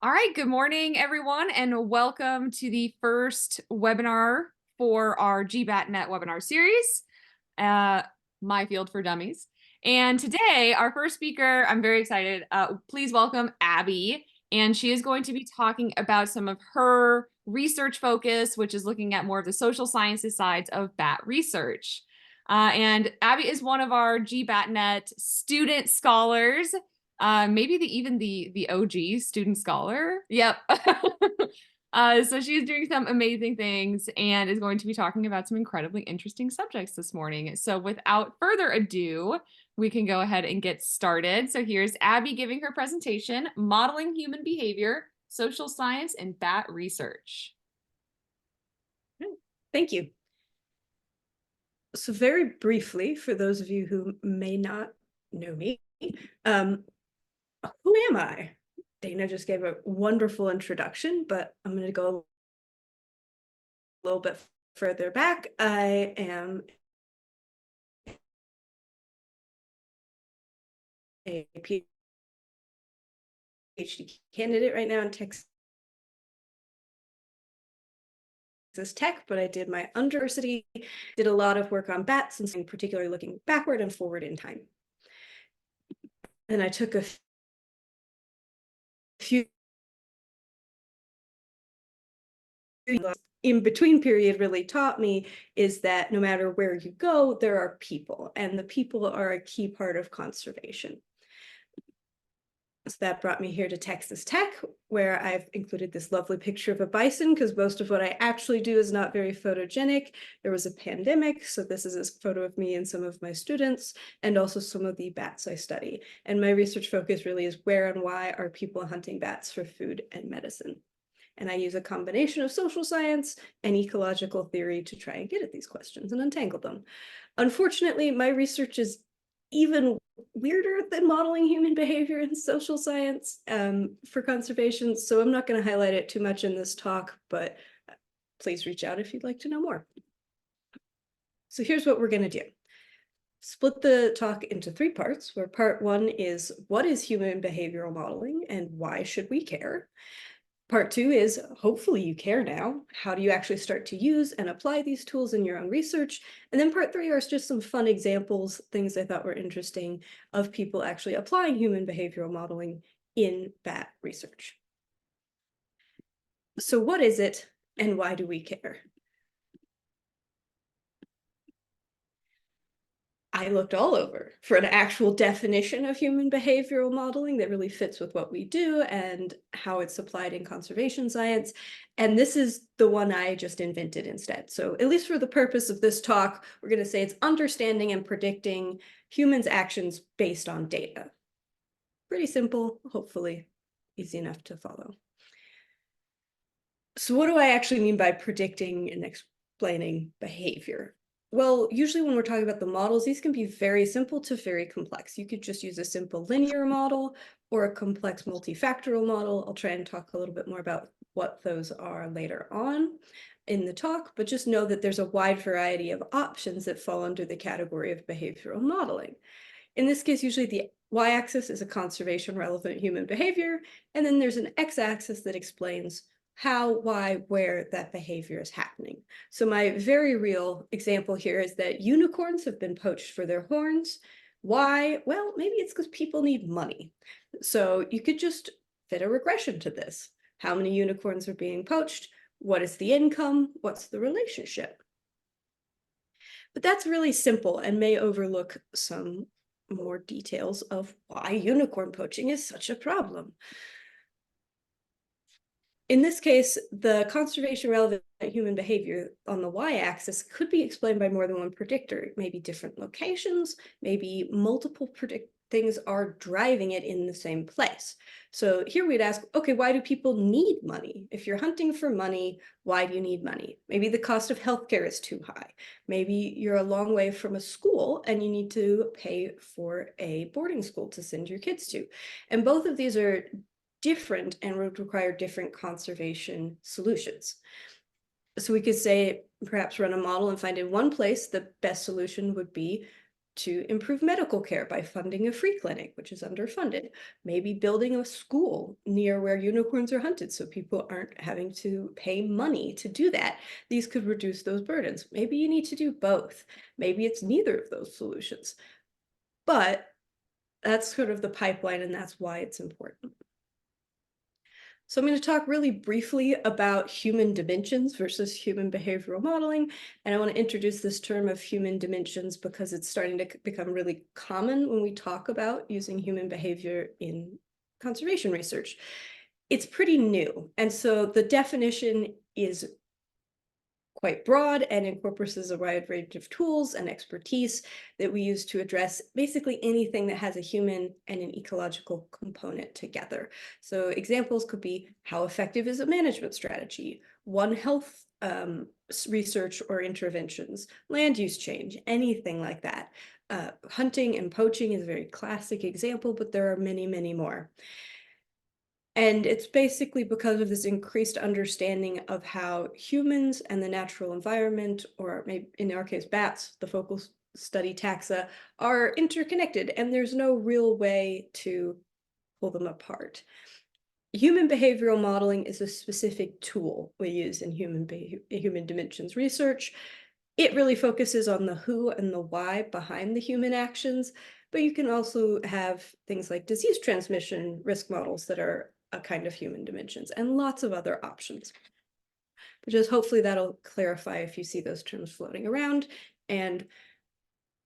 All right, good morning, everyone, and welcome to the first webinar for our GBATnet webinar series, My Field for Dummies. And today, our first speaker, I'm very excited. Please welcome Abby. And she is going to be talking about some of her research focus, which is looking at more of the social sciences sides of bat research. And Abby is one of our GBATnet student scholars. Maybe even the OG student scholar. Yep. So she's doing some amazing things and is going to be talking about some incredibly interesting subjects this morning. So without further ado, we can go ahead and get started. So here's Abby giving her presentation, Modeling Human Behavior, Social Science, and Bat Research. Thank you. So very briefly, for those of you who may not know me, who am I? Dana just gave a wonderful introduction, but I'm going to go a little bit further back. I am a PhD candidate right now in Texas Tech, but I did my university, did a lot of work on bats, and particularly looking backward and forward in time. And I took a few in between period really taught me is that no matter where you go, there are people, and the people are a key part of conservation. So that brought me here to Texas Tech, where I've included this lovely picture of a bison, because most of what I actually do is not very photogenic. There was a pandemic, so this is a photo of me and some of my students, and also some of the bats I study. And my research focus really is where and why are people hunting bats for food and medicine. And I use a combination of social science and ecological theory to try and get at these questions and untangle them. Unfortunately, my research is even weirder than modeling human behavior in social science for conservation, so I'm not going to highlight it too much in this talk, but please reach out if you'd like to know more. So here's what we're going to do. Split the talk into 3 parts, where part 1 is what is human behavioral modeling and why should we care? Part 2 is, hopefully you care now, how do you actually start to use and apply these tools in your own research? And then part 3 are just some fun examples, things I thought were interesting of people actually applying human behavioral modeling in bat research. So what is it and why do we care? I looked all over for an actual definition of human behavioral modeling that really fits with what we do and how it's applied in conservation science. And this is the one I just invented instead. So at least for the purpose of this talk, we're going to say it's understanding and predicting humans' actions based on data. Pretty simple, hopefully easy enough to follow. So what do I actually mean by predicting and explaining behavior? Well, usually when we're talking about the models, these can be very simple to very complex. You could just use a simple linear model or a complex multifactorial model. I'll try and talk a little bit more about what those are later on in the talk, but just know that there's a wide variety of options that fall under the category of behavioral modeling. In this case, usually the y-axis is a conservation relevant human behavior, and then there's an x-axis that explains how, why, where that behavior is happening. So my very real example here is that unicorns have been poached for their horns. Why? Well, maybe it's because people need money. So you could just fit a regression to this. How many unicorns are being poached? What is the income? What's the relationship? But that's really simple and may overlook some more details of why unicorn poaching is such a problem. In this case, the conservation relevant human behavior on the y-axis could be explained by more than one predictor. Maybe different locations, maybe multiple things are driving it in the same place. So here we'd ask, okay, why do people need money? If you're hunting for money, why do you need money? Maybe the cost of healthcare is too high. Maybe you're a long way from a school and you need to pay for a boarding school to send your kids to. And both of these are different and would require different conservation solutions. So we could say, perhaps run a model and find in one place the best solution would be to improve medical care by funding a free clinic, which is underfunded. Maybe building a school near where unicorns are hunted so people aren't having to pay money to do that. These could reduce those burdens. Maybe you need to do both. Maybe it's neither of those solutions. But that's sort of the pipeline, and that's why it's important. So I'm going to talk really briefly about human dimensions versus human behavioral modeling. And I want to introduce this term of human dimensions because it's starting to become really common when we talk about using human behavior in conservation research. It's pretty new. And so the definition is quite broad and encompasses a wide range of tools and expertise that we use to address basically anything that has a human and an ecological component together. So examples could be how effective is a management strategy, One Health research or interventions, land use change, anything like that. Hunting and poaching is a very classic example, but there are many, many more. And it's basically because of this increased understanding of how humans and the natural environment, or maybe in our case, bats, the focal study taxa, are interconnected, and there's no real way to pull them apart. Human behavioral modeling is a specific tool we use in human dimensions research. It really focuses on the who and the why behind the human actions, but you can also have things like disease transmission risk models that are a kind of human dimensions, and lots of other options. But just hopefully that'll clarify if you see those terms floating around and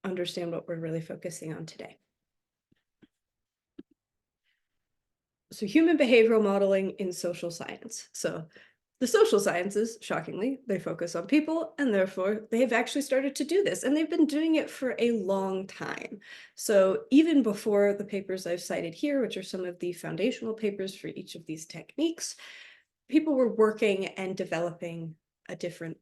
understand what we're really focusing on today. So human behavioral modeling in social science. So the social sciences, shockingly, they focus on people, and therefore they've actually started to do this, and they've been doing it for a long time. So even before the papers I've cited here, which are some of the foundational papers for each of these techniques, people were working and developing a different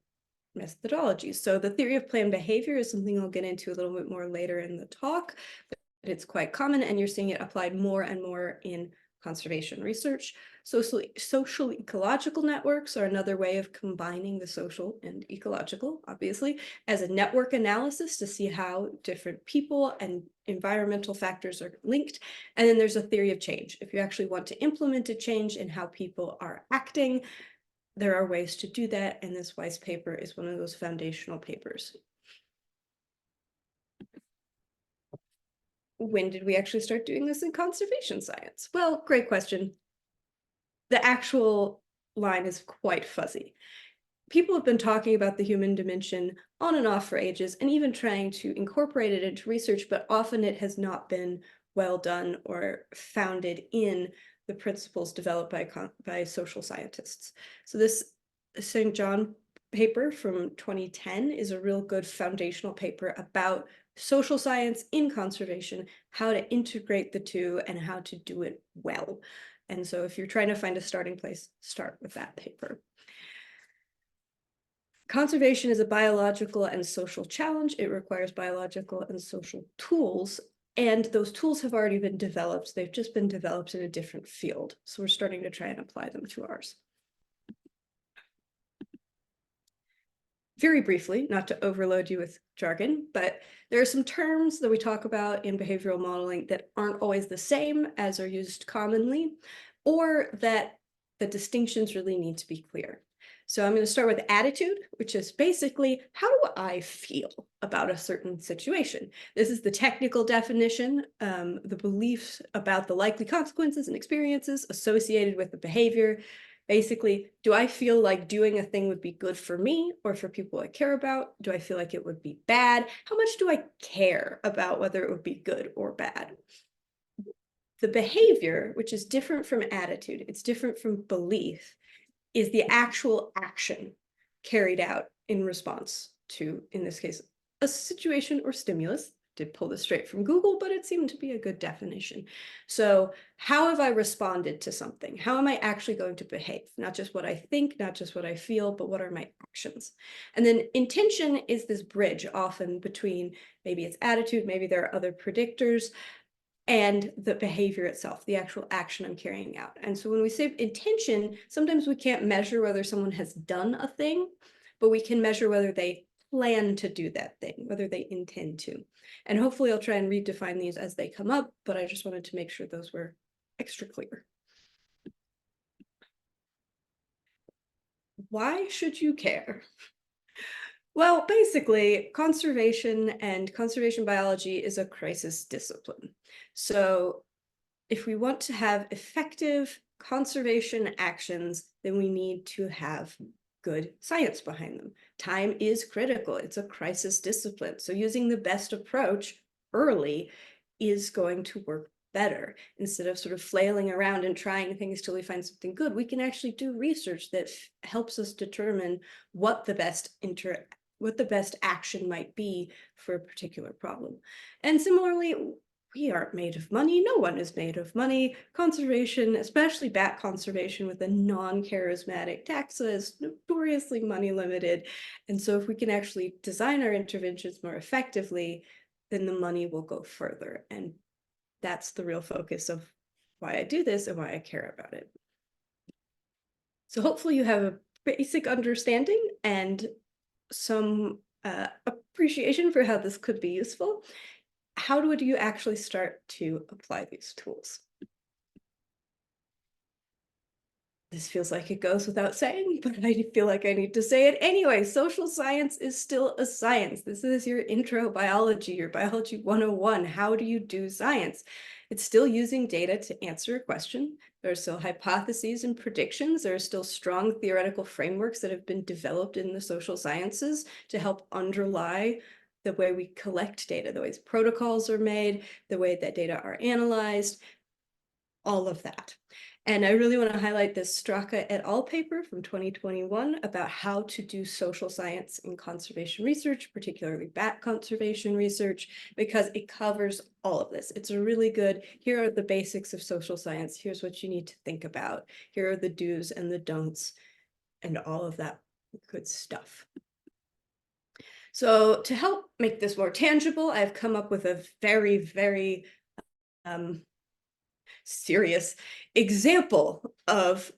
methodology. So the theory of planned behavior is something I'll get into a little bit more later in the talk, but it's quite common, and you're seeing it applied more and more in conservation research. Social ecological networks are another way of combining the social and ecological, obviously, as a network analysis to see how different people and environmental factors are linked. And then there's a theory of change. If you actually want to implement a change in how people are acting, there are ways to do that, and this Weiss paper is one of those foundational papers. When did we actually start doing this in conservation science? Well, great question. The actual line is quite fuzzy. People have been talking about the human dimension on and off for ages, and even trying to incorporate it into research, but often it has not been well done or founded in the principles developed by social scientists. So this St. John paper from 2010 is a real good foundational paper about social science in conservation, how to integrate the two and how to do it well. And so if you're trying to find a starting place, start with that paper. Conservation is a biological and social challenge. It requires biological and social tools, and those tools have already been developed. They've just been developed in a different field. So we're starting to try and apply them to ours. Very briefly, not to overload you with jargon, but there are some terms that we talk about in behavioral modeling that aren't always the same as are used commonly, or that the distinctions really need to be clear. So I'm going to start with attitude, which is basically, how do I feel about a certain situation? This is the technical definition, the beliefs about the likely consequences and experiences associated with the behavior. Basically, do I feel like doing a thing would be good for me or for people I care about? Do I feel like it would be bad? How much do I care about whether it would be good or bad? The behavior, which is different from attitude, it's different from belief, is the actual action carried out in response to, in this case, a situation or stimulus. Did pull this straight from Google, but it seemed to be a good definition. So how have I responded to something? How am I actually going to behave? Not just what I think, not just what I feel, but what are my actions? And then intention is this bridge often between maybe it's attitude, maybe there are other predictors, and the behavior itself, the actual action I'm carrying out. And so when we say intention, sometimes we can't measure whether someone has done a thing, but we can measure whether they plan to do that thing, whether they intend to. And hopefully I'll try and redefine these as they come up, but I just wanted to make sure those were extra clear. Why should you care? Well, basically, conservation and conservation biology is a crisis discipline. So if we want to have effective conservation actions, then we need to have good science behind them. Time is critical. It's a crisis discipline. So using the best approach early is going to work better. Instead of sort of flailing around and trying things till we find something good, we can actually do research that helps us determine what the best action might be for a particular problem. And similarly, we aren't made of money. No one is made of money. Conservation, especially bat conservation with a non-charismatic taxa, is notoriously money limited. And so if we can actually design our interventions more effectively, then the money will go further. And that's the real focus of why I do this and why I care about it. So hopefully you have a basic understanding and some appreciation for how this could be useful. How do you actually start to apply these tools? This feels like it goes without saying, but I feel like I need to say it anyway. Social science is still a science. This is your intro biology, your biology 101. How do you do science? It's still using data to answer a question. There are still hypotheses and predictions. There are still strong theoretical frameworks that have been developed in the social sciences to help underlie the way we collect data, the ways protocols are made, the way that data are analyzed, all of that. And I really want to highlight this Straka et al. Paper from 2021 about how to do social science in conservation research, particularly bat conservation research, because it covers all of this. It's a really good, here are the basics of social science. Here's what you need to think about. Here are the do's and the don'ts and all of that good stuff. So to help make this more tangible, I've come up with a very, very serious example of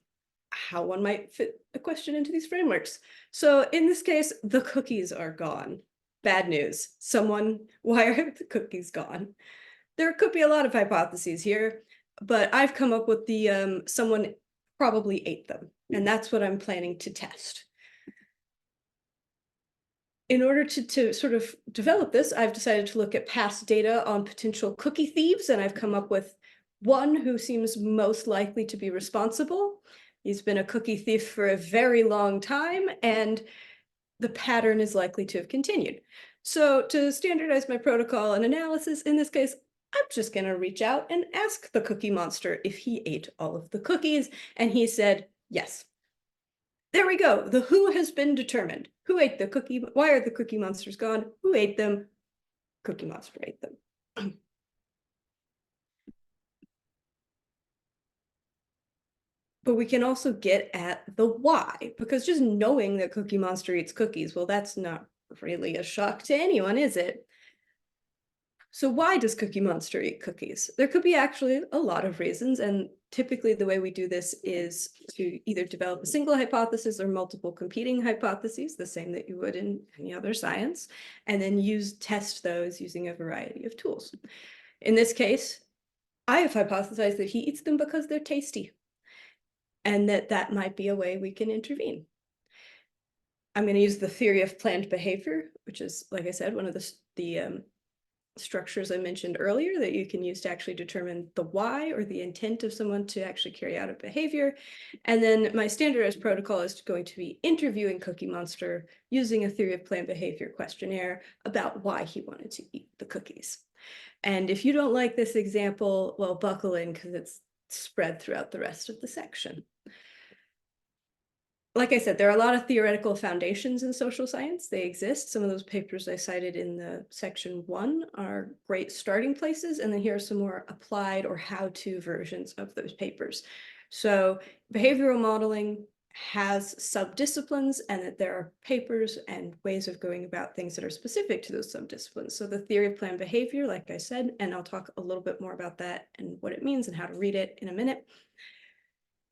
how one might fit a question into these frameworks. So in this case, the cookies are gone. Bad news. Why are the cookies gone? There could be a lot of hypotheses here, but I've come up with the someone probably ate them, and that's what I'm planning to test. In order to sort of develop this, I've decided to look at past data on potential cookie thieves, and I've come up with one who seems most likely to be responsible. He's been a cookie thief for a very long time, and the pattern is likely to have continued. So to standardize my protocol and analysis, in this case, I'm just going to reach out and ask the cookie monster if he ate all of the cookies, and he said yes. There we go. The who has been determined. Who ate the cookie? Why are the cookie monsters gone? Who ate them? Cookie monster ate them. But we can also get at the why, because just knowing that Cookie Monster eats cookies, well, that's not really a shock to anyone, is it? So why does Cookie Monster eat cookies? There could be actually a lot of reasons, and typically the way we do this is to either develop a single hypothesis or multiple competing hypotheses, the same that you would in any other science, and then test those using a variety of tools. In this case, I have hypothesized that he eats them because they're tasty, and that might be a way we can intervene. I'm going to use the theory of planned behavior, which is, like I said, one of the structures I mentioned earlier that you can use to actually determine the why or the intent of someone to actually carry out a behavior. And then my standardized protocol is going to be interviewing Cookie Monster using a theory of planned behavior questionnaire about why he wanted to eat the cookies. And if you don't like this example, well, buckle in because it's spread throughout the rest of the section. Like I said, there are a lot of theoretical foundations in social science. They exist. Some of those papers I cited in the section 1 are great starting places. And then here are some more applied or how-to versions of those papers. So behavioral modeling has subdisciplines, and that there are papers and ways of going about things that are specific to those subdisciplines. So the theory of planned behavior, like I said, and I'll talk a little bit more about that and what it means and how to read it in a minute.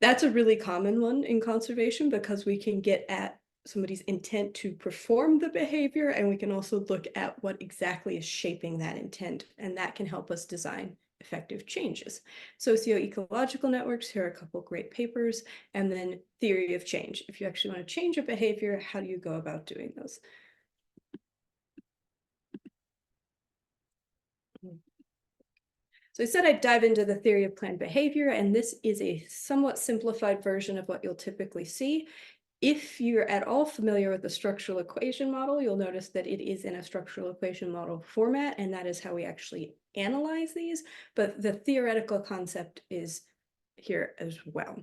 That's a really common one in conservation because we can get at somebody's intent to perform the behavior, and we can also look at what exactly is shaping that intent, and that can help us design effective changes. Socio-ecological networks, here are a couple great papers, and then theory of change. If you actually want to change a behavior, how do you go about doing those? So I said I'd dive into the theory of planned behavior, and this is a somewhat simplified version of what you'll typically see. If you're at all familiar with the structural equation model, you'll notice that it is in a structural equation model format, and that is how we actually analyze these. But the theoretical concept is here as well.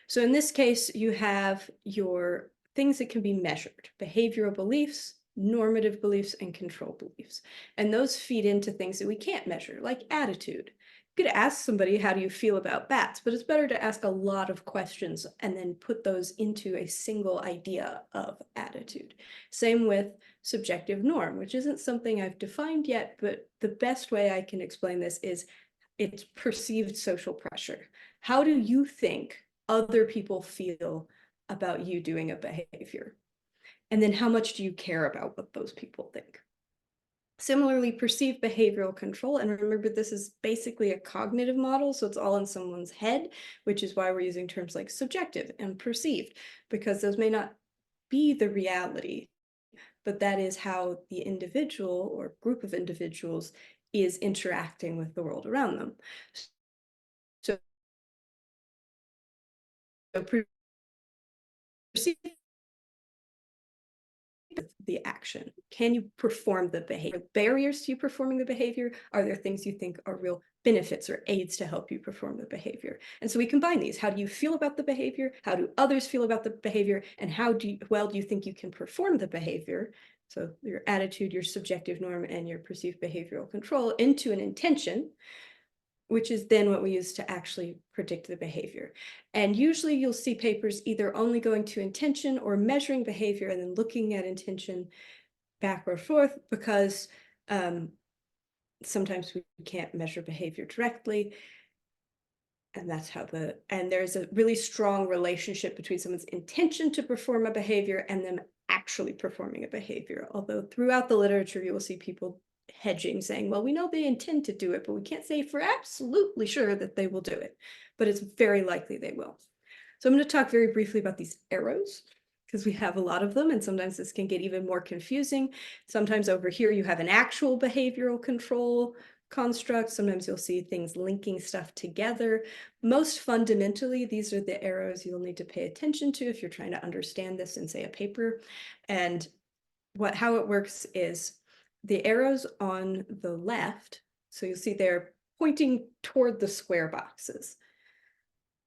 So in this case, you have your things that can be measured: behavioral beliefs, normative beliefs, and control beliefs. And those feed into things that we can't measure, like attitude. You could ask somebody, how do you feel about bats? But it's better to ask a lot of questions and then put those into a single idea of attitude. Same with subjective norm, which isn't something I've defined yet, but the best way I can explain this is it's perceived social pressure. How do you think other people feel about you doing a behavior? And then how much do you care about what those people think? Similarly, perceived behavioral control, and remember, this is basically a cognitive model, so it's all in someone's head, which is why we're using terms like subjective and perceived, because those may not be the reality, but that is how the individual or group of individuals is interacting with the world around them. So, perceived the action. Can you perform the behavior? Barriers to you performing the behavior? Are there things you think are real benefits or aids to help you perform the behavior? And so we combine these. How do you feel about the behavior? How do others feel about the behavior? And how well do you think you can perform the behavior? So your attitude, your subjective norm, and your perceived behavioral control into an intention, which is then what we use to actually predict the behavior. And usually you'll see papers either only going to intention or measuring behavior and then looking at intention back or forth, because sometimes we can't measure behavior directly. And that's how and there's a really strong relationship between someone's intention to perform a behavior and them actually performing a behavior. Although throughout the literature, you will see people hedging, saying, well, we know they intend to do it, but we can't say for absolutely sure that they will do it, but it's very likely they will. So I'm going to talk very briefly about these arrows, because we have a lot of them, and sometimes this can get even more confusing. Sometimes over here you have an actual behavioral control construct. Sometimes you'll see things linking stuff together. Most fundamentally, these are the arrows you'll need to pay attention to if you're trying to understand this in, say, a paper. And how it works is the arrows on the left, so you'll see they're pointing toward the square boxes.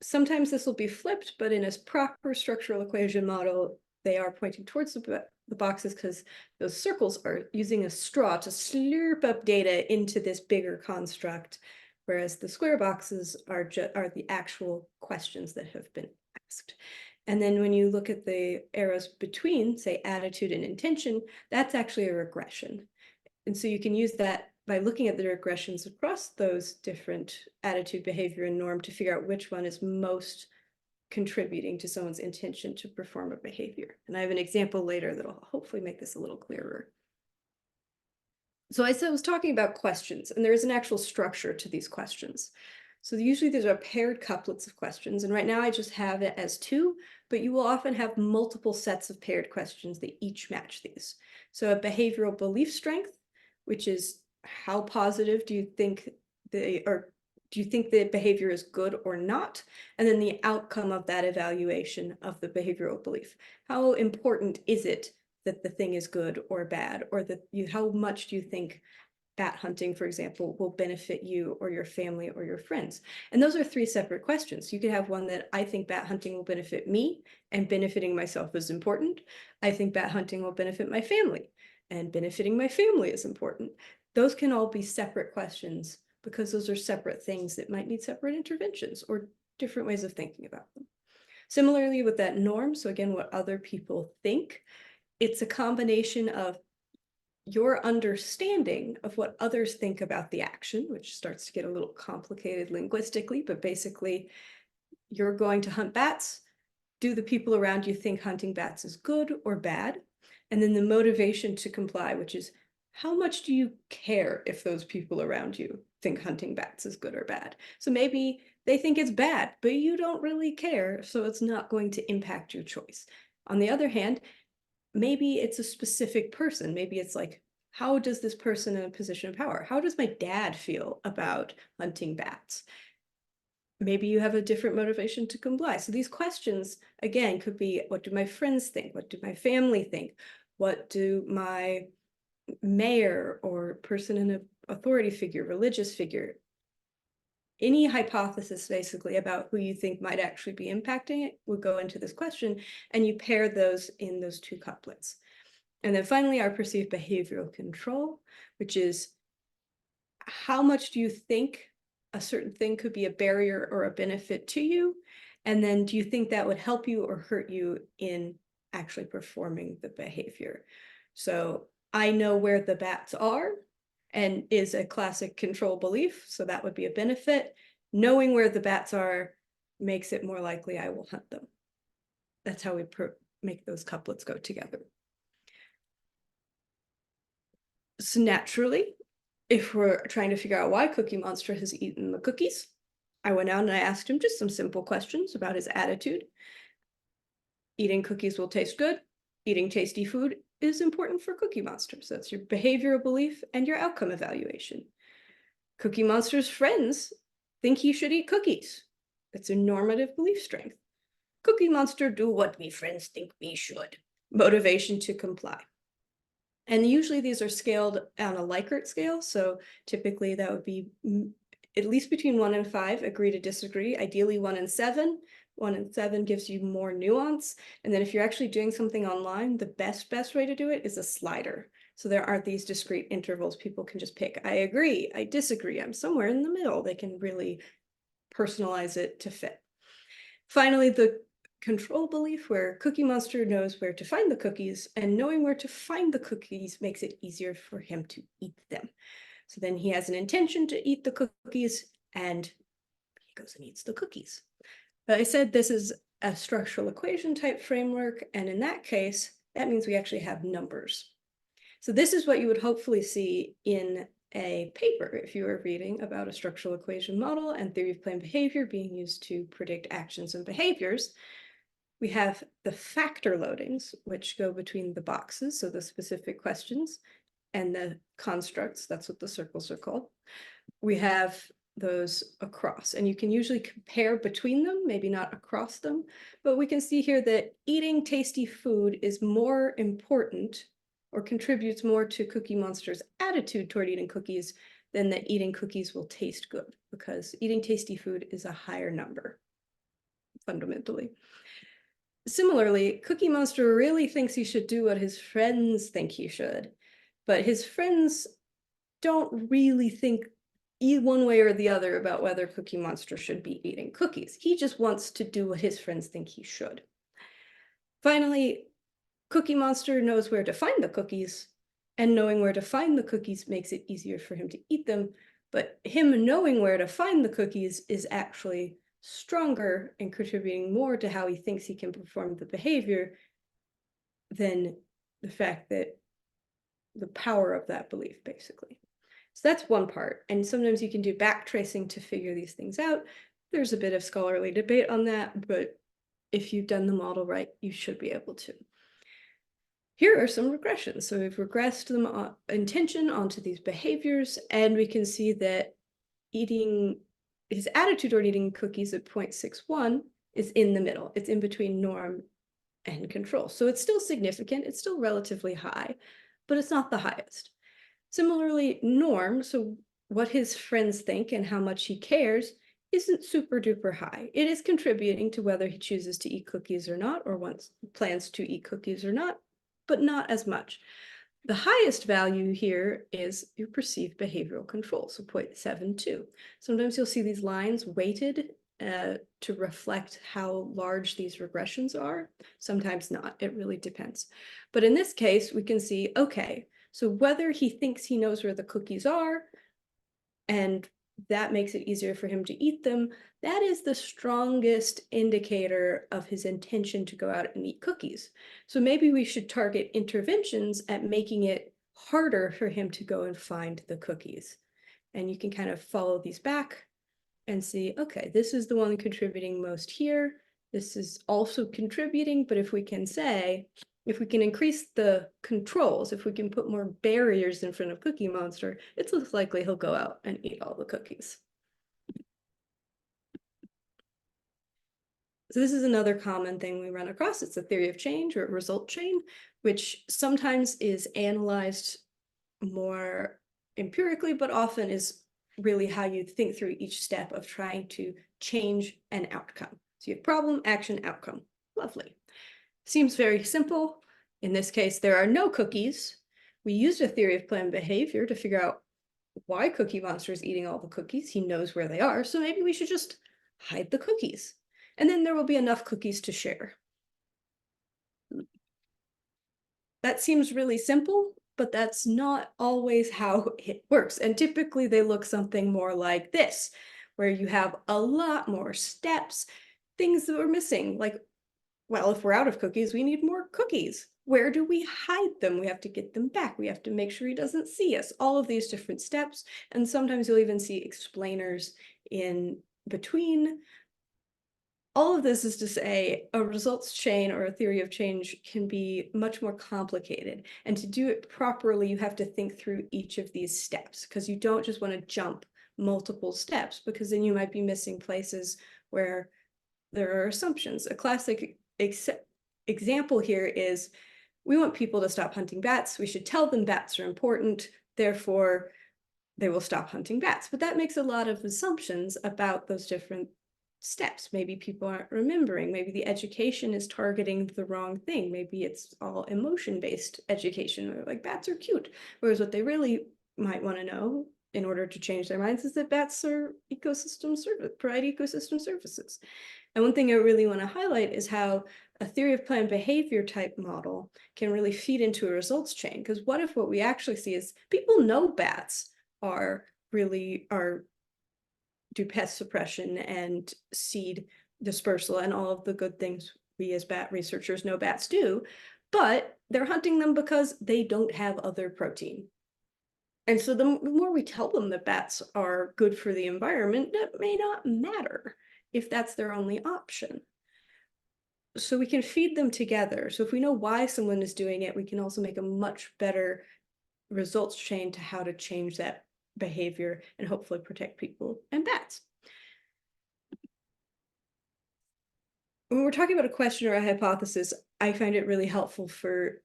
Sometimes this will be flipped, but in a proper structural equation model, they are pointing towards the boxes because those circles are using a straw to slurp up data into this bigger construct, whereas the square boxes are the actual questions that have been asked. And then when you look at the arrows between, say, attitude and intention, that's actually a regression. And so you can use that by looking at the regressions across those different attitude, behavior, and norm to figure out which one is most contributing to someone's intention to perform a behavior. And I have an example later that'll hopefully make this a little clearer. So I was talking about questions, and there is an actual structure to these questions. So usually there's a paired couplets of questions, and right now I just have it as two, but you will often have multiple sets of paired questions that each match these. So a behavioral belief strength, which is how positive do you think do you think the behavior is good or not? And then the outcome of that evaluation of the behavioral belief. How important is it that the thing is good or bad, or that how much do you think bat hunting, for example, will benefit you or your family or your friends? And those are three separate questions. You could have one that I think bat hunting will benefit me, and benefiting myself is important. I think bat hunting will benefit my family, and benefiting my family is important. Those can all be separate questions because those are separate things that might need separate interventions or different ways of thinking about them. Similarly with that norm, so again, what other people think, it's a combination of your understanding of what others think about the action, which starts to get a little complicated linguistically, but basically you're going to hunt bats. do the people around you think hunting bats is good or bad? And then the motivation to comply, which is how much do you care if those people around you think hunting bats is good or bad? So maybe they think it's bad, but you don't really care, so it's not going to impact your choice. On the other hand, maybe it's a specific person. Maybe it's like, how does this person in a position of power, how does my dad feel about hunting bats? Maybe you have a different motivation to comply. So these questions, again, could be, what do my friends think? What do my family think? What do my mayor or person in an authority figure, religious figure, any hypothesis basically about who you think might actually be impacting it would go into this question, and you pair those in those two couplets. And then finally, our perceived behavioral control, which is how much do you think a certain thing could be a barrier or a benefit to you? And then do you think that would help you or hurt you in actually performing the behavior? So I know where the bats are and is a classic control belief. So that would be a benefit. Knowing where the bats are makes it more likely I will hunt them. That's how we make those couplets go together. So naturally, if we're trying to figure out why Cookie Monster has eaten the cookies, I went out and I asked him just some simple questions about his attitude. Eating cookies will taste good. Eating tasty food is important for Cookie Monster. So that's your behavioral belief and your outcome evaluation. Cookie Monster's friends think he should eat cookies. That's a normative belief strength. Cookie Monster do what me friends think me should. Motivation to comply. And usually these are scaled on a Likert scale. So typically that would be at least between 1 and 5, agree to disagree, ideally 1 and 7. 1 and 7 gives you more nuance. And then if you're actually doing something online, the best way to do it is a slider. So there aren't these discrete intervals people can just pick. I agree, I disagree, I'm somewhere in the middle. They can really personalize it to fit. Finally, the control belief, where Cookie Monster knows where to find the cookies, and knowing where to find the cookies makes it easier for him to eat them. So then he has an intention to eat the cookies, and he goes and eats the cookies. But I said this is a structural equation type framework, and in that case, that means we actually have numbers. So this is what you would hopefully see in a paper if you were reading about a structural equation model and theory of planned behavior being used to predict actions and behaviors. We have the factor loadings, which go between the boxes, so the specific questions, and the constructs, that's what the circles are called. We have those across, and you can usually compare between them, maybe not across them, but we can see here that eating tasty food is more important or contributes more to Cookie Monster's attitude toward eating cookies than that eating cookies will taste good, because eating tasty food is a higher number, fundamentally. Similarly, Cookie Monster really thinks he should do what his friends think he should, but his friends don't really think one way or the other about whether Cookie Monster should be eating cookies. He just wants to do what his friends think he should. Finally, Cookie Monster knows where to find the cookies, and knowing where to find the cookies makes it easier for him to eat them, but him knowing where to find the cookies is actually stronger and contributing more to how he thinks he can perform the behavior than the fact that the power of that belief, basically. So that's one part. And sometimes you can do back tracing to figure these things out. There's a bit of scholarly debate on that, but if you've done the model right, you should be able to. Here are some regressions. So we've regressed them intention onto these behaviors, and we can see that his attitude toward eating cookies at 0.61 is in the middle. It's in between norm and control. So it's still significant. It's still relatively high, but it's not the highest. Similarly, norm, so what his friends think and how much he cares, isn't super duper high. It is contributing to whether he chooses to eat cookies or not, or plans to eat cookies or not, but not as much. The highest value here is your perceived behavioral control, so 0.72. Sometimes you'll see these lines weighted to reflect how large these regressions are. Sometimes not, it really depends. But in this case, we can see, okay, so whether he thinks he knows where the cookies are and that makes it easier for him to eat them. That is the strongest indicator of his intention to go out and eat cookies. So maybe we should target interventions at making it harder for him to go and find the cookies. And you can kind of follow these back and see, okay, this is the one contributing most here. This is also contributing, but if we can say, if we can increase the controls, if we can put more barriers in front of Cookie Monster, it's less likely he'll go out and eat all the cookies. So this is another common thing we run across. It's a theory of change or result chain, which sometimes is analyzed more empirically, but often is really how you think through each step of trying to change an outcome. So you have problem, action, outcome. Lovely. Seems very simple. In this case, there are no cookies. We used a theory of planned behavior to figure out why Cookie Monster is eating all the cookies. He knows where they are, so maybe we should just hide the cookies. And then there will be enough cookies to share. That seems really simple, but that's not always how it works. And typically they look something more like this, where you have a lot more steps, things that are missing. Like, well, if we're out of cookies, we need more cookies. Where do we hide them? We have to get them back. We have to make sure he doesn't see us. All of these different steps. And sometimes you'll even see explainers in between. All of this is to say a results chain or a theory of change can be much more complicated. And to do it properly, you have to think through each of these steps because you don't just want to jump multiple steps because then you might be missing places where there are assumptions. A classic example here is we want people to stop hunting bats. We should tell them bats are important. Therefore, they will stop hunting bats. But that makes a lot of assumptions about those different steps. Maybe people aren't remembering. Maybe the education is targeting the wrong thing. Maybe it's all emotion-based education, or like bats are cute. Whereas what they really might want to know in order to change their minds is that bats are provide ecosystem services. And one thing I really want to highlight is how a theory of planned behavior type model can really feed into a results chain. Because what if what we actually see is people know bats do pest suppression and seed dispersal and all of the good things we as bat researchers know bats do, but they're hunting them because they don't have other protein. And so the more we tell them that bats are good for the environment, that may not matter if that's their only option. So we can feed them together. So if we know why someone is doing it, we can also make a much better results chain to how to change that behavior and hopefully protect people and bats. When we're talking about a question or a hypothesis, I find it really helpful for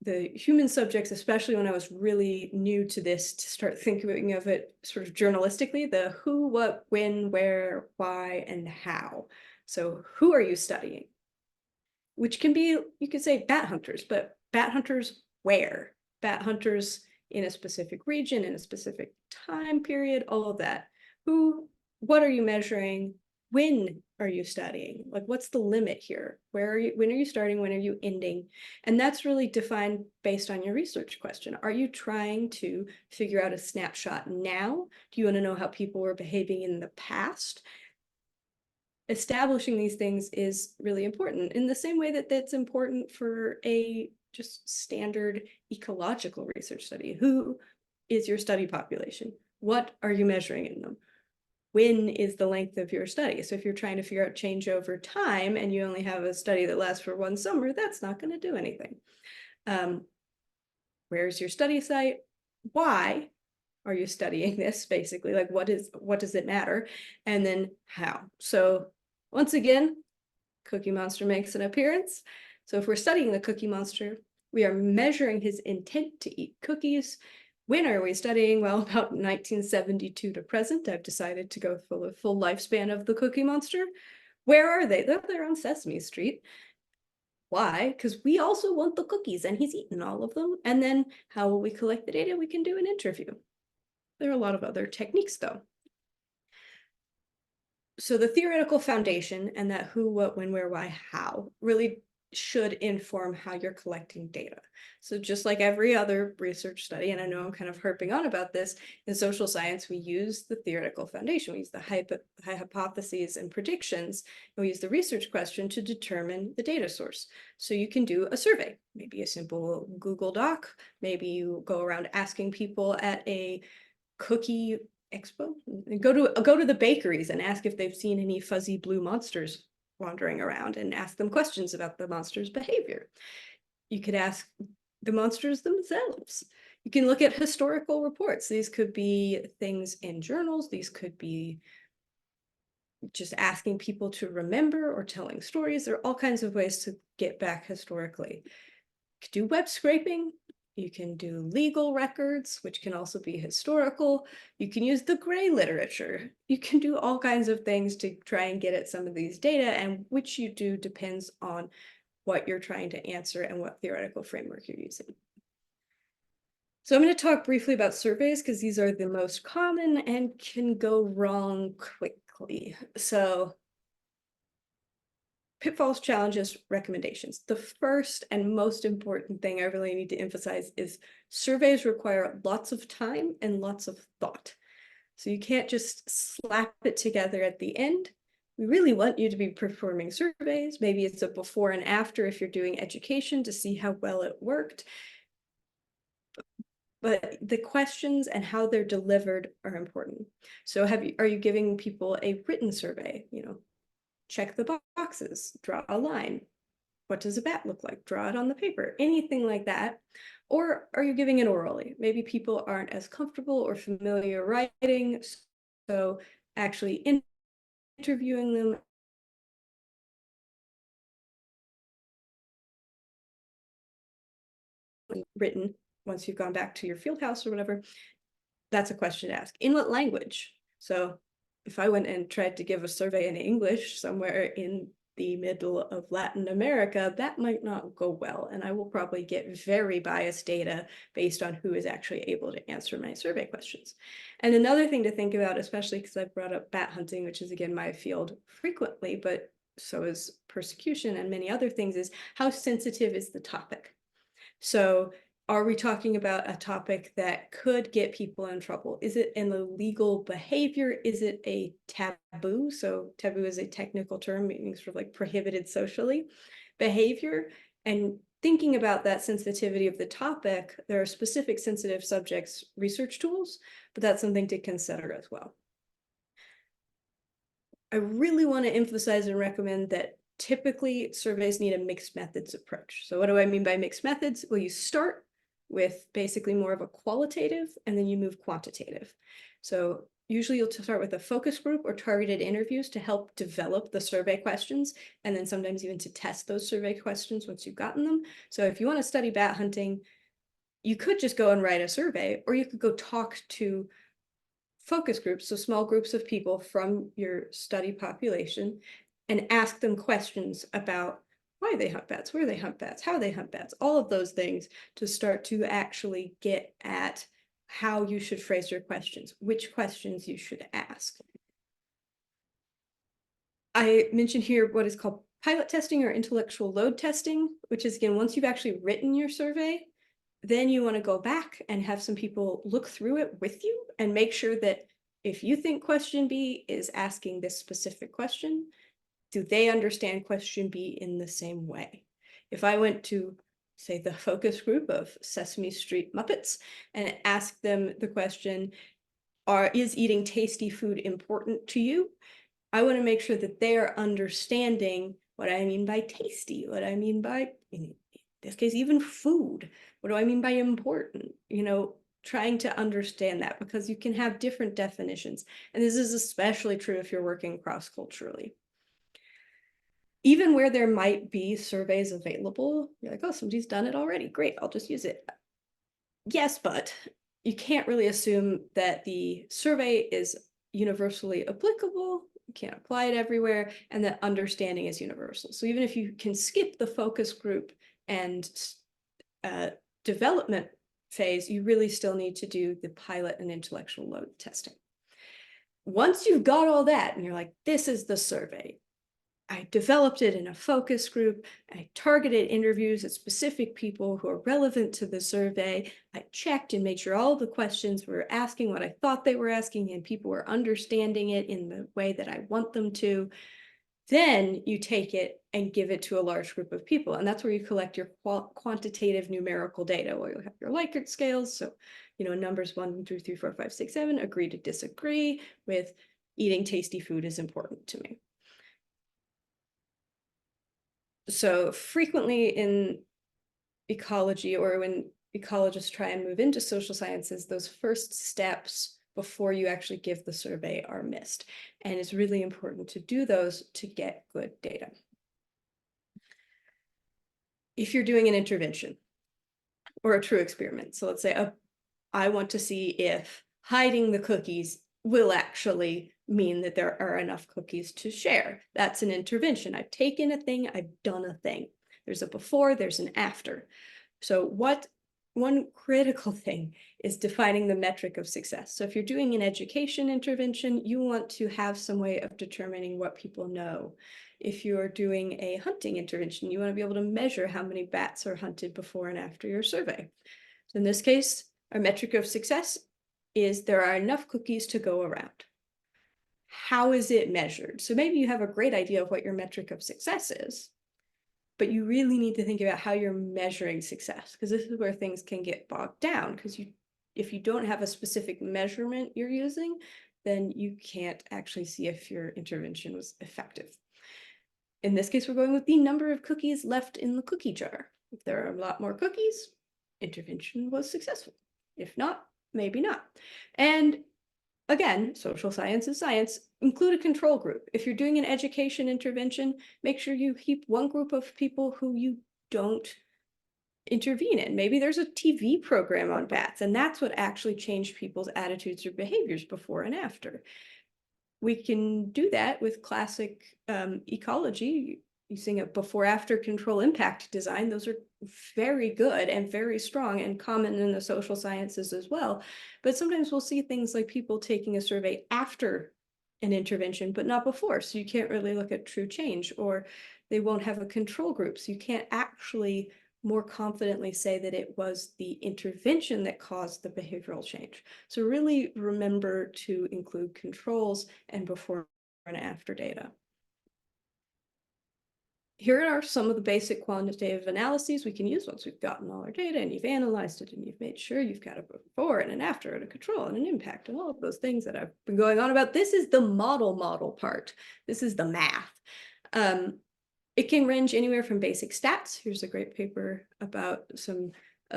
the human subjects, especially when I was really new to this, to start thinking of it sort of journalistically, the who, what, when, where, why, and how. So who are you studying? Which can be, you could say bat hunters, but bat hunters where? Bat hunters in a specific region, in a specific time period, all of that. Who, what are you measuring? When are you studying? Like, what's the limit here? When are you starting? When are you ending? And that's really defined based on your research question. Are you trying to figure out a snapshot now? Do you want to know how people were behaving in the past? Establishing these things is really important in the same way that that's important for a just standard ecological research study. Who is your study population? What are you measuring in them? When is the length of your study? So if you're trying to figure out change over time and you only have a study that lasts for one summer, that's not going to do anything. Where's your study site? Why are you studying this? Basically, like what does it matter? And then how? So once again, Cookie Monster makes an appearance. So if we're studying the Cookie Monster, we are measuring his intent to eat cookies. When are we studying? Well, about 1972 to present. I've decided to go for the full lifespan of the Cookie Monster. Where are they? They're on Sesame Street. Why? Because we also want the cookies and he's eaten all of them. And then how will we collect the data? We can do an interview. There are a lot of other techniques though. So the theoretical foundation and that who, what, when, where, why, how really should inform how you're collecting data. So just like every other research study, and I know I'm kind of harping on about this, in social science, we use the theoretical foundation, we use the hypotheses and predictions, and we use the research question to determine the data source. So you can do a survey, maybe a simple Google Doc, maybe you go around asking people at a cookie expo, go to the bakeries and ask if they've seen any fuzzy blue monsters wandering around and ask them questions about the monster's behavior. You could ask the monsters themselves. You can look at historical reports. These could be things in journals. These could be just asking people to remember or telling stories. There are all kinds of ways to get back historically. You could do web scraping. You can do legal records, which can also be historical. You can use the gray literature. You can do all kinds of things to try and get at some of these data, and which you do depends on what you're trying to answer and what theoretical framework you're using. So I'm going to talk briefly about surveys because these are the most common and can go wrong quickly. So pitfalls, challenges, recommendations. The first and most important thing I really need to emphasize is surveys require lots of time and lots of thought. So you can't just slap it together at the end. We really want you to be performing surveys. Maybe it's a before and after if you're doing education to see how well it worked. But the questions and how they're delivered are important. So are you giving people a written survey? Check the boxes, draw a line. What does a bat look like? Draw it on the paper, anything like that. Or are you giving it orally? Maybe people aren't as comfortable or familiar writing, so actually interviewing them written once you've gone back to your field house or whatever, that's a question to ask. In what language? So if I went and tried to give a survey in English somewhere in the middle of Latin America, that might not go well. And I will probably get very biased data based on who is actually able to answer my survey questions. And another thing to think about, especially because I brought up bat hunting, which is again my field frequently, but so is persecution and many other things, is how sensitive is the topic? So are we talking about a topic that could get people in trouble? Is it an illegal behavior? Is it a taboo? So taboo is a technical term meaning sort of like prohibited socially behavior. And thinking about that sensitivity of the topic, there are specific sensitive subjects research tools, but that's something to consider as well. I really want to emphasize and recommend that typically surveys need a mixed methods approach. So what do I mean by mixed methods? Well, you start with basically more of a qualitative and then you move quantitative. So usually you'll start with a focus group or targeted interviews to help develop the survey questions, and then sometimes even to test those survey questions once you've gotten them. So if you want to study bat hunting, you could just go and write a survey, or you could go talk to focus groups, so small groups of people from your study population, and ask them questions about why they hunt bats, where they hunt bats, how they hunt bats, all of those things to start to actually get at how you should phrase your questions, which questions you should ask. I mentioned here what is called pilot testing or intellectual load testing, which is, again, once you've actually written your survey, then you want to go back and have some people look through it with you and make sure that if you think question B is asking this specific question, do they understand question B in the same way? If I went to, say, the focus group of Sesame Street Muppets and asked them the question, is eating tasty food important to you? I want to make sure that they're understanding what I mean by tasty, what I mean by, in this case, even food. What do I mean by important? Trying to understand that, because you can have different definitions. And this is especially true if you're working cross-culturally. Even where there might be surveys available, you're like, oh, somebody's done it already. Great, I'll just use it. Yes, but you can't really assume that the survey is universally applicable. You can't apply it everywhere, and that understanding is universal. So even if you can skip the focus group and development phase, you really still need to do the pilot and intellectual load testing. Once you've got all that and you're like, this is the survey, I developed it in a focus group. I targeted interviews at specific people who are relevant to the survey. I checked and made sure all the questions were asking what I thought they were asking and people were understanding it in the way that I want them to. Then you take it and give it to a large group of people. And that's where you collect your quantitative numerical data, where you'll have your Likert scales. So, numbers 1, 2, 3, 4, 5, 6, 7, agree to disagree with eating tasty food is important to me. So frequently in ecology, or when ecologists try and move into social sciences, those first steps before you actually give the survey are missed. And it's really important to do those to get good data. If you're doing an intervention or a true experiment, so let's say I want to see if hiding the cookies will actually mean that there are enough cookies to share. That's an intervention. I've taken a thing, I've done a thing. There's a before, there's an after. So one critical thing is defining the metric of success. So if you're doing an education intervention, you want to have some way of determining what people know. If you're doing a hunting intervention, you want to be able to measure how many bats are hunted before and after your survey. So in this case, our metric of success is there are enough cookies to go around. How is it measured? So maybe you have a great idea of what your metric of success is, but you really need to think about how you're measuring success, because this is where things can get bogged down, because if you don't have a specific measurement you're using, then you can't actually see if your intervention was effective. In this case, we're going with the number of cookies left in the cookie jar. If there are a lot more cookies, intervention was successful. If not, maybe not. And again, social science is science. Include a control group. If you're doing an education intervention, make sure you keep one group of people who you don't intervene in. Maybe there's a TV program on bats, and that's what actually changed people's attitudes or behaviors before and after. We can do that with classic ecology, using a before-after control impact design. Those are very good and very strong and common in the social sciences as well. But sometimes we'll see things like people taking a survey after an intervention, but not before. So you can't really look at true change, or they won't have a control group. So you can't actually more confidently say that it was the intervention that caused the behavioral change. So really remember to include controls and before and after data. Here are some of the basic quantitative analyses we can use once we've gotten all our data and you've analyzed it and you've made sure you've got a before and an after and a control and an impact and all of those things that I've been going on about. This is the model part. This is the math. It can range anywhere from basic stats. Here's a great paper about some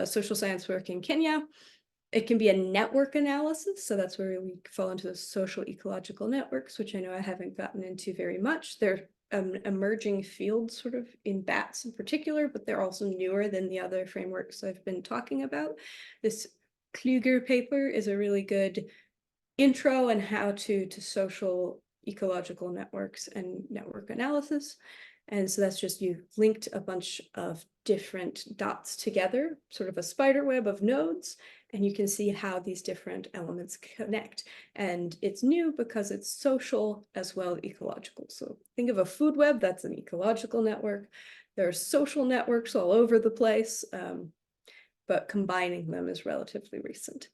social science work in Kenya. It can be a network analysis. So that's where we fall into the social ecological networks, which I know I haven't gotten into very much. They're emerging fields sort of in bats in particular, but they're also newer than the other frameworks I've been talking about. This Kluger paper is a really good intro on how to social ecological networks and network analysis. And so that's just, you've linked a bunch of different dots together, sort of a spider web of nodes, and you can see how these different elements connect. And it's new because it's social as well as ecological. So think of a food web, that's an ecological network. There are social networks all over the place, but combining them is relatively recent.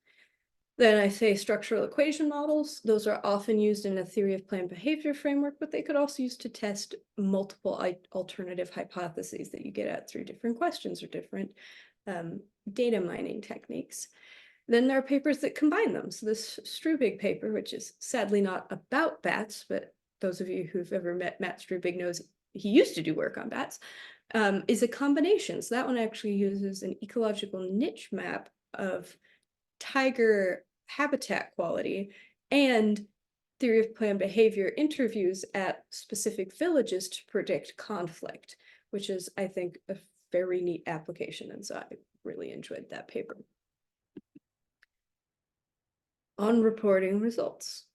Then I say structural equation models. Those are often used in a theory of planned behavior framework, but they could also use to test multiple alternative hypotheses that you get at through different questions or different data mining techniques. Then there are papers that combine them. So this Strubig paper, which is sadly not about bats, but those of you who've ever met Matt Strubig knows he used to do work on bats, is a combination. So that one actually uses an ecological niche map of tiger habitat quality and theory of planned behavior interviews at specific villages to predict conflict, which is, I think, a very neat application. And so I really enjoyed that paper. On reporting results.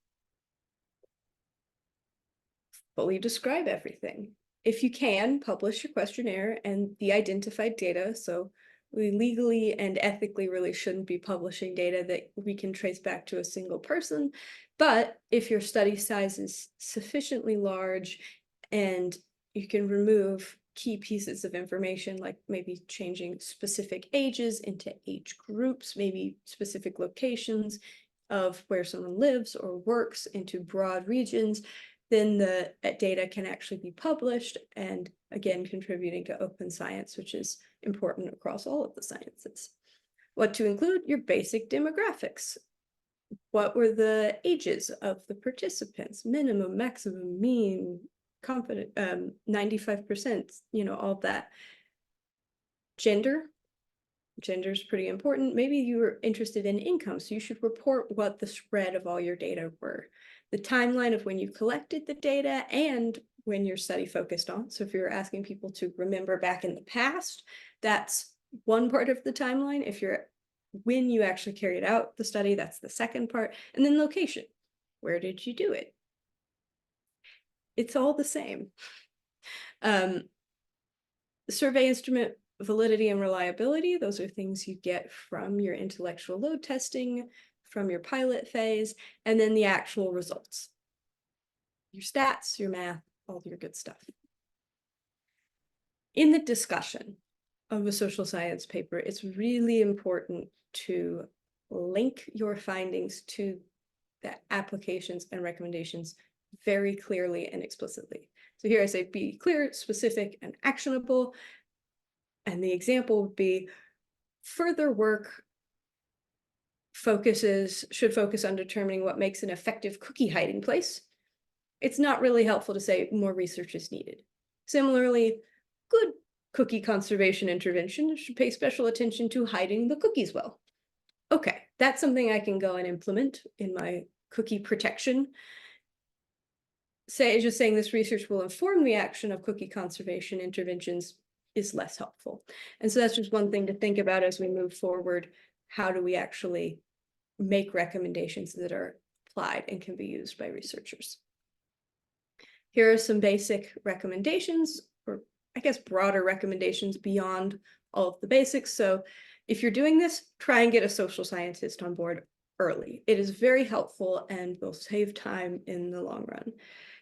Fully describe everything. If you can, publish your questionnaire and the identified data. So we legally and ethically really shouldn't be publishing data that we can trace back to a single person. But if your study size is sufficiently large and you can remove key pieces of information, like maybe changing specific ages into age groups, maybe specific locations of where someone lives or works into broad regions. Then the data can actually be published, and again, contributing to open science, which is important across all of the sciences. What to include? Your basic demographics. What were the ages of the participants? Minimum, maximum, mean, confident, 95%, all that. Gender is pretty important. Maybe you were interested in income, so you should report what the spread of all your data were. The timeline of when you collected the data and when your study focused on. So if you're asking people to remember back in the past, that's one part of the timeline. If you're when you actually carried out the study, that's the second part. And then location. Where did you do it? It's all the same. Survey instrument validity and reliability, those are things you get from your intellectual load testing, from your pilot phase, and then the actual results. Your stats, your math, all your good stuff. In the discussion of a social science paper, it's really important to link your findings to the applications and recommendations very clearly and explicitly. So here I say be clear, specific, and actionable. And the example would be further work should focus on determining what makes an effective cookie hiding place. It's not really helpful to say more research is needed. Similarly, good cookie conservation intervention should pay special attention to hiding the cookies well. Okay, that's something I can go and implement in my cookie protection. Just saying this research will inform the action of cookie conservation interventions is less helpful. And so that's just one thing to think about as we move forward. How do we actually make recommendations that are applied and can be used by researchers? Here are some basic recommendations, or I guess broader recommendations beyond all of the basics. So if you're doing this, try and get a social scientist on board early. It is very helpful and will save time in the long run.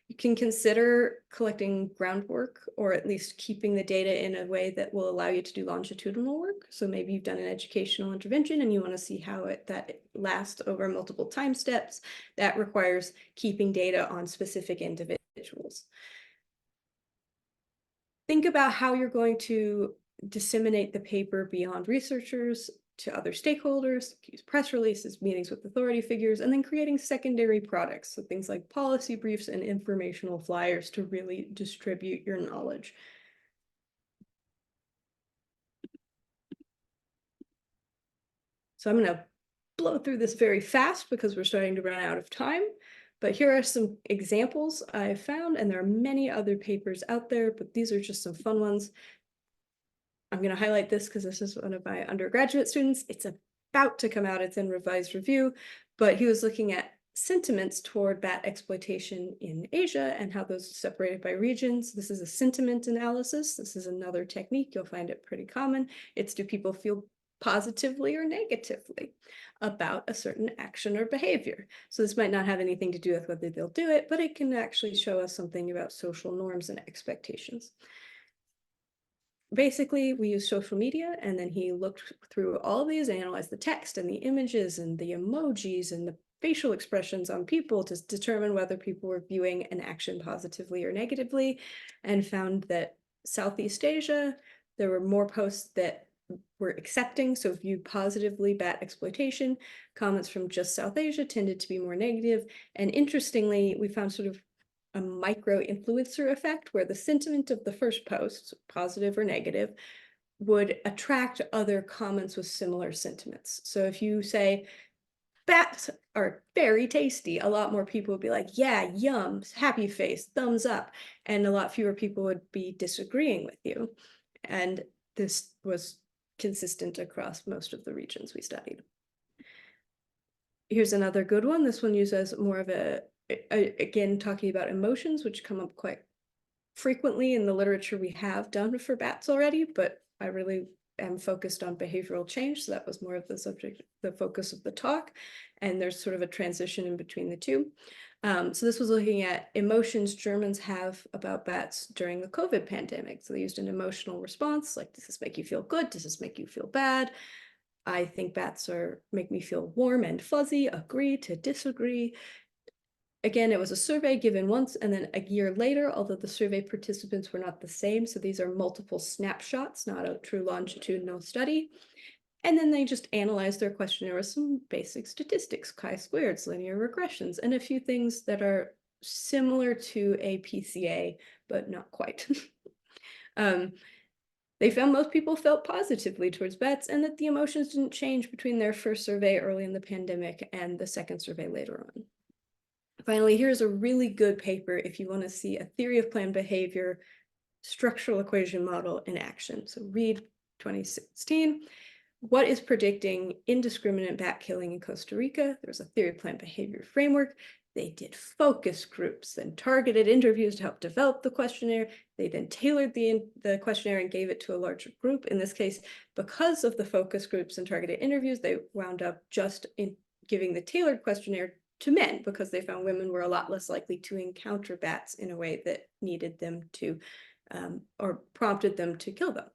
You can consider collecting groundwork, or at least keeping the data in a way that will allow you to do longitudinal work. So maybe you've done an educational intervention and you want to see how that lasts over multiple time steps. That requires keeping data on specific individuals. Think about how you're going to disseminate the paper beyond researchers to other stakeholders, use press releases, meetings with authority figures, and then creating secondary products. So things like policy briefs and informational flyers to really distribute your knowledge. So I'm going to blow through this very fast because we're starting to run out of time. But here are some examples I found, and there are many other papers out there, but these are just some fun ones. I'm going to highlight this because this is one of my undergraduate students. It's about to come out. It's in revised review, but he was looking at sentiments toward bat exploitation in Asia and how those are separated by regions. This is a sentiment analysis. This is another technique. You'll find it pretty common. It's, do people feel positively or negatively about a certain action or behavior? So this might not have anything to do with whether they'll do it, but it can actually show us something about social norms and expectations. Basically, we use social media, and then he looked through all of these, analyzed the text and the images and the emojis and the facial expressions on people to determine whether people were viewing an action positively or negatively, and found that Southeast Asia, there were more posts that were accepting, so viewed positively bat exploitation. Comments from just South Asia tended to be more negative. And interestingly, we found sort of a micro influencer effect where the sentiment of the first post, positive or negative, would attract other comments with similar sentiments. So if you say, bats are very tasty, a lot more people would be like, yeah, yum, happy face, thumbs up. And a lot fewer people would be disagreeing with you. And this was consistent across most of the regions we studied. Here's another good one. This one uses more of again, talking about emotions, which come up quite frequently in the literature we have done for bats already, but I really am focused on behavioral change. So that was more of the subject, the focus of the talk. And there's sort of a transition in between the two. So this was looking at emotions Germans have about bats during the COVID pandemic. So they used an emotional response, like, does this make you feel good? Does this make you feel bad? I think bats make me feel warm and fuzzy, agree to disagree. Again, it was a survey given once and then a year later, although the survey participants were not the same. So these are multiple snapshots, not a true longitudinal study. And then they just analyzed their questionnaire with some basic statistics, chi-squareds, linear regressions, and a few things that are similar to a PCA, but not quite. um, they found most people felt positively towards bats and that the emotions didn't change between their first survey early in the pandemic and the second survey later on. Finally, here's a really good paper if you want to see a theory of planned behavior structural equation model in action. So read 2016. What is predicting indiscriminate bat killing in Costa Rica? There's a theory of planned behavior framework. They did focus groups and targeted interviews to help develop the questionnaire. They then tailored the questionnaire and gave it to a larger group. In this case, because of the focus groups and targeted interviews, they wound up just in giving the tailored questionnaire to men because they found women were a lot less likely to encounter bats in a way that needed them to or prompted them to kill them.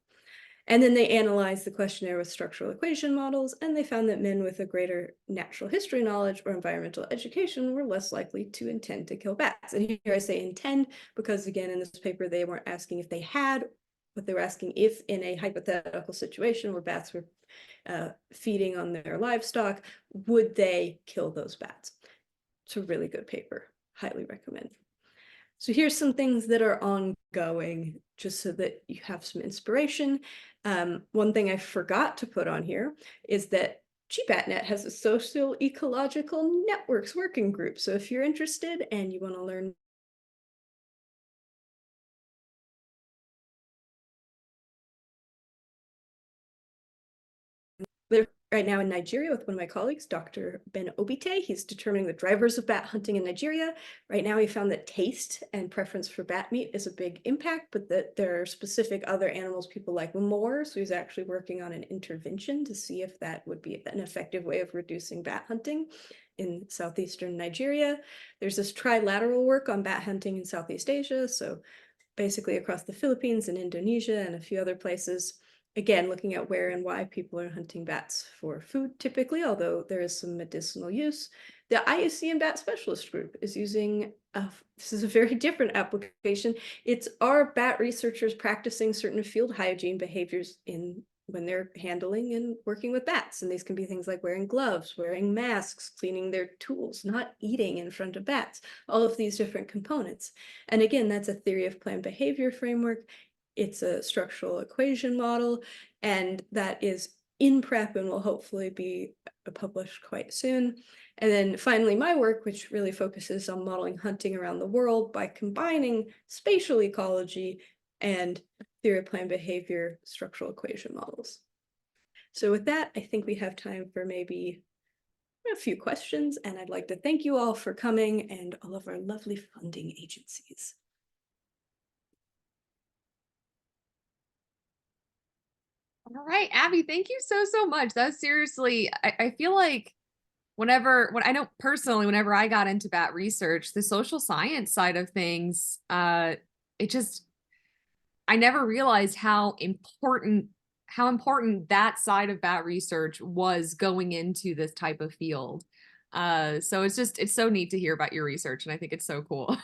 And then they analyzed the questionnaire with structural equation models, and they found that men with a greater natural history knowledge or environmental education were less likely to intend to kill bats. And here I say intend because, again, in this paper, they weren't asking if they had, but they were asking if in a hypothetical situation where bats were feeding on their livestock, would they kill those bats? It's a really good paper. Highly recommend. So here's some things that are ongoing, just so that you have some inspiration. One thing I forgot to put on here is that GBATnet has a social ecological networks working group. So if you're interested and you want to learn live right now in Nigeria with one of my colleagues, Dr. Ben Obite. He's determining the drivers of bat hunting in Nigeria. Right now, he found that taste and preference for bat meat is a big impact, but that there are specific other animals people like more. So he's actually working on an intervention to see if that would be an effective way of reducing bat hunting in southeastern Nigeria. There's this trilateral work on bat hunting in Southeast Asia. So basically across the Philippines and Indonesia and a few other places. Again, looking at where and why people are hunting bats for food typically, although there is some medicinal use. The IUCN Bat Specialist Group is using, this is a very different application. It's our bat researchers practicing certain field hygiene behaviors when they're handling and working with bats. And these can be things like wearing gloves, wearing masks, cleaning their tools, not eating in front of bats, all of these different components. And again, that's a theory of planned behavior framework. It's a structural equation model, and that is in prep and will hopefully be published quite soon. And then finally, my work, which really focuses on modeling hunting around the world by combining spatial ecology and theory of planned behavior structural equation models. So with that, I think we have time for maybe a few questions, and I'd like to thank you all for coming and all of our lovely funding agencies. All right, Abby, thank you so much. That's seriously, I feel like when I know personally, whenever I got into bat research, the social science side of things, it just, I never realized how important that side of bat research was going into this type of field. So it's so neat to hear about your research, and I think it's so cool.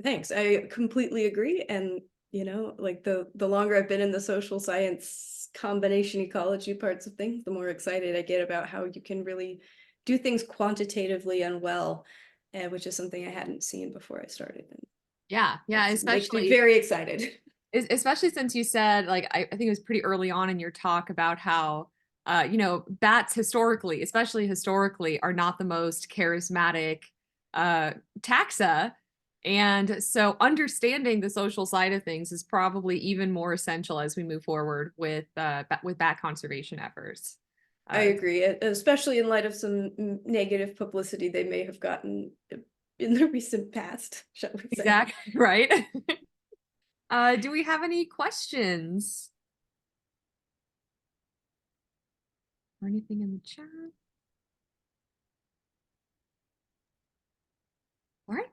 Thanks. I completely agree. And, like the longer I've been in the social science combination ecology parts of things, the more excited I get about how you can really do things quantitatively and well, which is something I hadn't seen before I started. And Yeah, it makes me very excited. especially since you said, like, I think it was pretty early on in your talk about how bats historically, especially historically, are not the most charismatic taxa. And so understanding the social side of things is probably even more essential as we move forward with bat conservation efforts. I Uh, agree, especially in light of some negative publicity they may have gotten in the recent past, shall we say. exactly, right? Do we have any questions or anything in the chat? All right.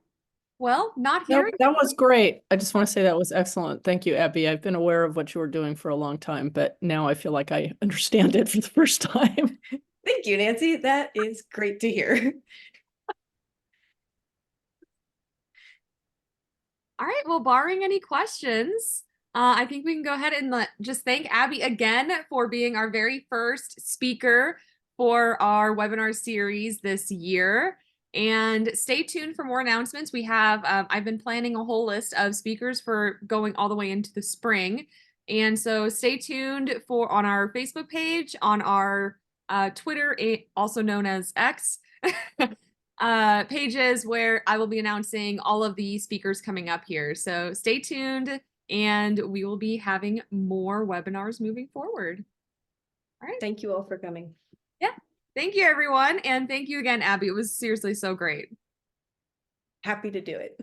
Well, not Nope, hearing. that was great. I just want to say that was excellent. Thank you, Abby. I've been aware of what you were doing for a long time, but now I feel like I understand it for the first time. Thank you, Nancy. That is great to hear. All right. Well, barring any questions, I think we can go ahead and just thank Abby again for being our very first speaker for our webinar series this year. And stay tuned for more announcements. We have, I've been planning a whole list of speakers for going all the way into the spring. And so stay tuned for on our Facebook page, on our Twitter, also known as X. Pages where I will be announcing all of the speakers coming up here. So stay tuned and we will be having more webinars moving forward. All right. Thank you all for coming. Yeah. Thank you, everyone. And thank you again, Abby. It was seriously so great. Happy to do it.